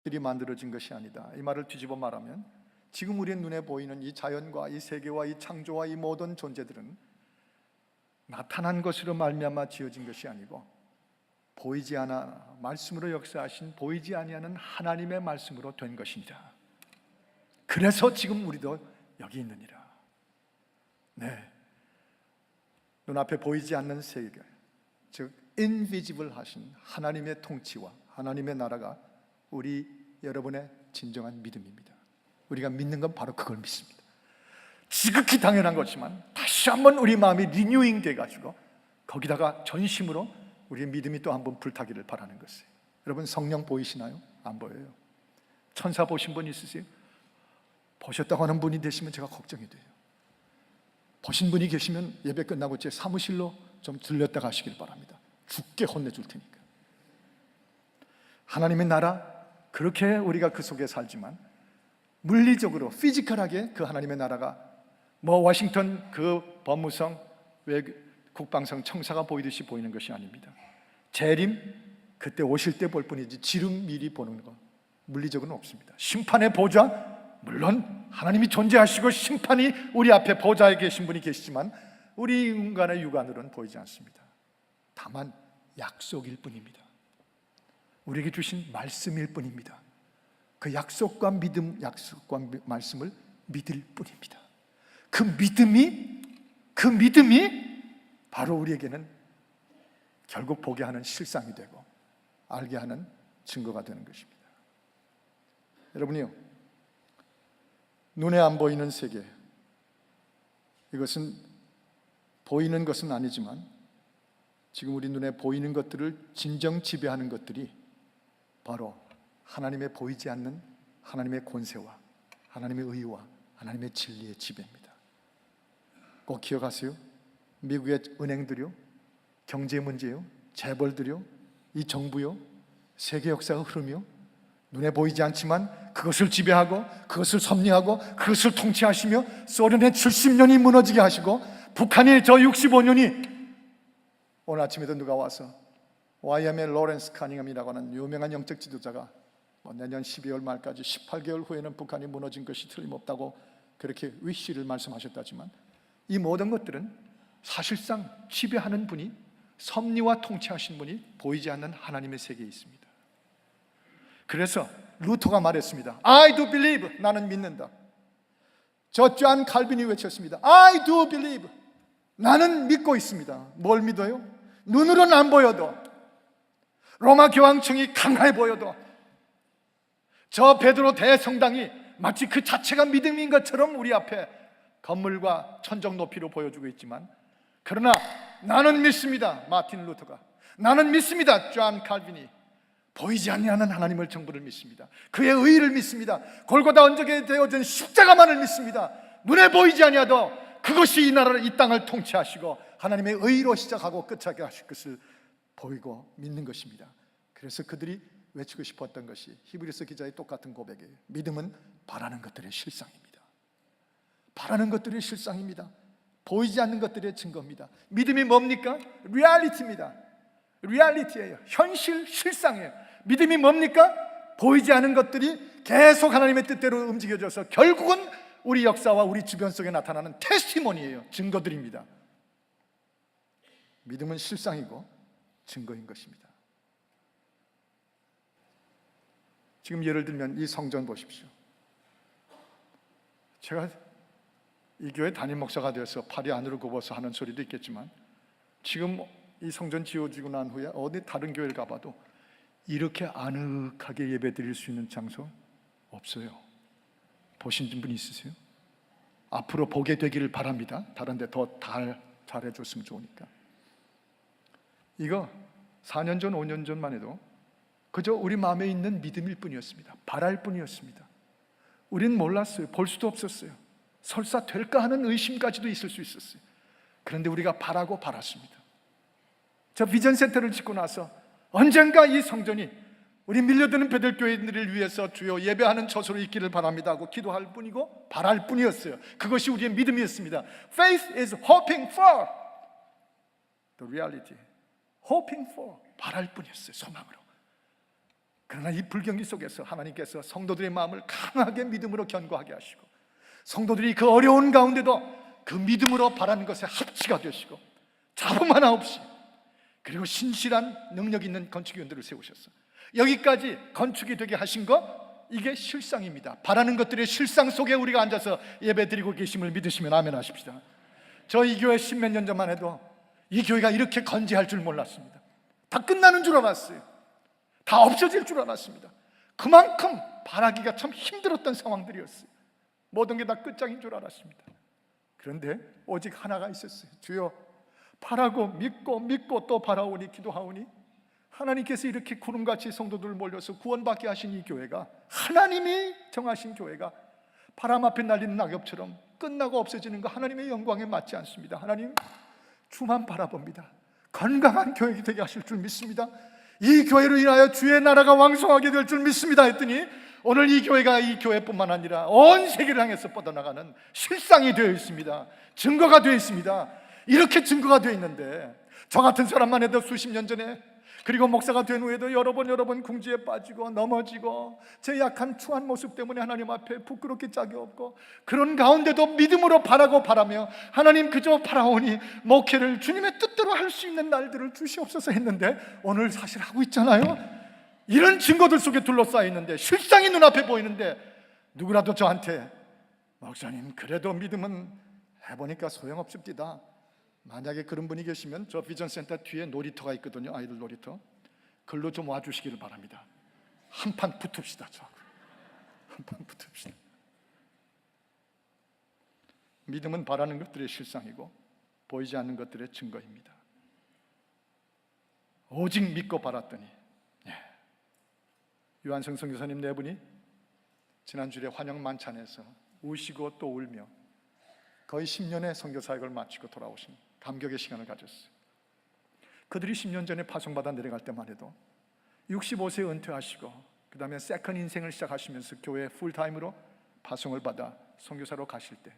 들이 만들어진 것이 아니다. 이 말을 뒤집어 말하면 지금 우리 눈에 보이는 이 자연과 이 세계와 이 창조와 이 모든 존재들은 나타난 것으로 말미암아 지어진 것이 아니고 보이지 않아 말씀으로 역사하신 보이지 아니하는 하나님의 말씀으로 된 것이니라. 그래서 지금 우리도 여기 있느니라. 네, 눈앞에 보이지 않는 세계, 즉 invisible 하신 하나님의 통치와 하나님의 나라가 우리 여러분의 진정한 믿음입니다. 우리가 믿는 건 바로 그걸 믿습니다. 지극히 당연한 것이지만 다시 한번 우리 마음이 리뉴잉 돼가지고 거기다가 전심으로 우리의 믿음이 또 한번 불타기를 바라는 것이에요. 여러분, 성령 보이시나요? 안 보여요. 천사 보신 분 있으세요? 보셨다고 하는 분이 되시면 제가 걱정이 돼요. 보신 분이 계시면 예배 끝나고 제 사무실로 좀 들렸다 가시길 바랍니다. 죽게 혼내줄 테니까. 하나님의 나라, 그렇게 우리가 그 속에 살지만 물리적으로 피지컬하게 그 하나님의 나라가 뭐 워싱턴 그 법무성 국방성 청사가 보이듯이 보이는 것이 아닙니다. 재림 그때 오실 때 볼 뿐이지 지름 미리 보는 거 물리적으로는 없습니다. 심판의 보좌, 물론 하나님이 존재하시고 심판이 우리 앞에 보좌에 계신 분이 계시지만 우리 인간의 육안으로는 보이지 않습니다. 다만 약속일 뿐입니다. 우리에게 주신 말씀일 뿐입니다. 그 약속과 믿음, 약속과 말씀을 믿을 뿐입니다. 그 믿음이 바로 우리에게는 결국 보게 하는 실상이 되고 알게 하는 증거가 되는 것입니다. 여러분이요, 눈에 안 보이는 세계, 이것은 보이는 것은 아니지만 지금 우리 눈에 보이는 것들을 진정 지배하는 것들이 바로 하나님의 보이지 않는 하나님의 권세와 하나님의 의와 하나님의 진리의 지배입니다. 꼭 기억하세요. 미국의 은행들이요, 경제 문제요, 재벌들이요, 이 정부요, 세계 역사의 흐름이요, 눈에 보이지 않지만 그것을 지배하고 그것을 섭리하고 그것을 통치하시며 소련의 70년이 무너지게 하시고 북한의 저 65년이 오늘 아침에도 누가 와서 YM의 로렌스 카닝엄이라고 하는 유명한 영적 지도자가 내년 12월 말까지 18개월 후에는 북한이 무너진 것이 틀림없다고 그렇게 위시를 말씀하셨다지만 이 모든 것들은 사실상 지배하는 분이 섭리와 통치하신 분이 보이지 않는 하나님의 세계에 있습니다. 그래서 루터가 말했습니다. I do believe, 나는 믿는다. 저 존 칼빈이 외쳤습니다. I do believe, 나는 믿고 있습니다. 뭘 믿어요? 눈으로는 안 보여도, 로마 교황청이 강해 보여도, 저 베드로 대성당이 마치 그 자체가 믿음인 것처럼 우리 앞에 건물과 천정 높이로 보여주고 있지만, 그러나 나는 믿습니다. 마틴 루터가, 나는 믿습니다. 존 칼빈이 보이지 않는 하나님을 정부를 믿습니다. 그의 의를 믿습니다. 골고다 언덕에 되어진 십자가만을 믿습니다. 눈에 보이지 아니하도 그것이 이 나라를, 이 땅을 통치하시고 하나님의 의로 시작하고 끝하게 하실 것을 보이고 믿는 것입니다. 그래서 그들이 외치고 싶었던 것이 히브리서 기자의 똑같은 고백이에요. 믿음은 바라는 것들의 실상입니다. 바라는 것들의 실상입니다. 보이지 않는 것들의 증거입니다. 믿음이 뭡니까? 리얼리티입니다. 리얼리티예요. 현실, 실상이에요. 믿음이 뭡니까? 보이지 않는 것들이 계속 하나님의 뜻대로 움직여져서 결국은 우리 역사와 우리 주변 속에 나타나는 테스티모니예요. 증거들입니다. 믿음은 실상이고 증거인 것입니다. 지금 예를 들면 이 성전 보십시오. 제가 이 교회 담임 목사가 되어서 팔이 안으로 굽어서 하는 소리도 있겠지만 지금 이 성전 지어지고 난 후에 어디 다른 교회를 가봐도 이렇게 아늑하게 예배 드릴 수 있는 장소 없어요. 보신 분 있으세요? 앞으로 보게 되기를 바랍니다. 다른 데 더 잘해줬으면 좋으니까. 이거 4년 전, 5년 전만 해도 그저 우리 마음에 있는 믿음일 뿐이었습니다. 바랄 뿐이었습니다. 우린 몰랐어요. 볼 수도 없었어요. 설사 될까 하는 의심까지도 있을 수 있었어요. 그런데 우리가 바라고 바랐습니다. 저 비전센터를 짓고 나서 언젠가 이 성전이 우리 밀려드는 베들교인들을 위해서 주여 예배하는 처소로 있기를 바랍니다 하고 기도할 뿐이고 바랄 뿐이었어요. 그것이 우리의 믿음이었습니다. Faith is hoping for the reality. Hoping for, 바랄 뿐이었어요. 소망으로. 그러나 이 불경기 속에서 하나님께서 성도들의 마음을 강하게 믿음으로 견고하게 하시고, 성도들이 그 어려운 가운데도 그 믿음으로 바라는 것에 합치가 되시고, 잡음 하나 없이, 그리고 신실한 능력 있는 건축위원들을 세우셨어. 여기까지 건축이 되게 하신 거, 이게 실상입니다. 바라는 것들의 실상 속에 우리가 앉아서 예배 드리고 계심을 믿으시면 아멘 하십시다. 저 이 교회 10몇 년 전만 해도 이 교회가 이렇게 건재할 줄 몰랐습니다. 다 끝나는 줄 알았어요. 다 없어질 줄 알았습니다. 그만큼 바라기가 참 힘들었던 상황들이었어요. 모든 게 다 끝장인 줄 알았습니다. 그런데 오직 하나가 있었어요. 주여, 바라고 믿고 또 바라오니 기도하오니, 하나님께서 이렇게 구름같이 성도들을 몰려서 구원받게 하신 이 교회가, 하나님이 정하신 교회가 바람 앞에 날리는 낙엽처럼 끝나고 없어지는 거 하나님의 영광에 맞지 않습니다. 하나님, 주만 바라봅니다. 건강한 교회가 되게 하실 줄 믿습니다. 이 교회로 인하여 주의 나라가 왕성하게 될 줄 믿습니다 했더니, 오늘 이 교회가 이 교회뿐만 아니라 온 세계를 향해서 뻗어나가는 실상이 되어 있습니다. 증거가 되어 있습니다. 이렇게 증거가 되어 있는데, 저 같은 사람만 해도 수십 년 전에, 그리고 목사가 된 후에도 여러 번 궁지에 빠지고 넘어지고 제 약한 추한 모습 때문에 하나님 앞에 부끄럽게 짝이 없고, 그런 가운데도 믿음으로 바라며 하나님 그저 바라오니 목회를 주님의 뜻대로 할 수 있는 날들을 주시옵소서 했는데, 오늘 사실 하고 있잖아요. 이런 증거들 속에 둘러싸여 있는데, 실상이 눈앞에 보이는데, 누구라도 저한테 목사님 그래도 믿음은 해보니까 소용없습니다, 만약에 그런 분이 계시면 저 비전센터 뒤에 놀이터가 있거든요. 아이들 놀이터. 글로 좀 와주시기를 바랍니다. 한판 붙읍시다. 한판 붙읍시다. 믿음은 바라는 것들의 실상이고 보이지 않는 것들의 증거입니다. 오직 믿고 바랐더니, 유한성 선교사님 네 분이 지난주에 환영 만찬에서 우시고 또 울며 거의 10년의 선교 사역을 마치고 돌아오신 감격의 시간을 가졌어요. 그들이 10년 전에 파송받아 내려갈 때만 해도 65세에 은퇴하시고 그 다음에 세컨 인생을 시작하시면서 교회 풀타임으로 파송을 받아 선교사로 가실 때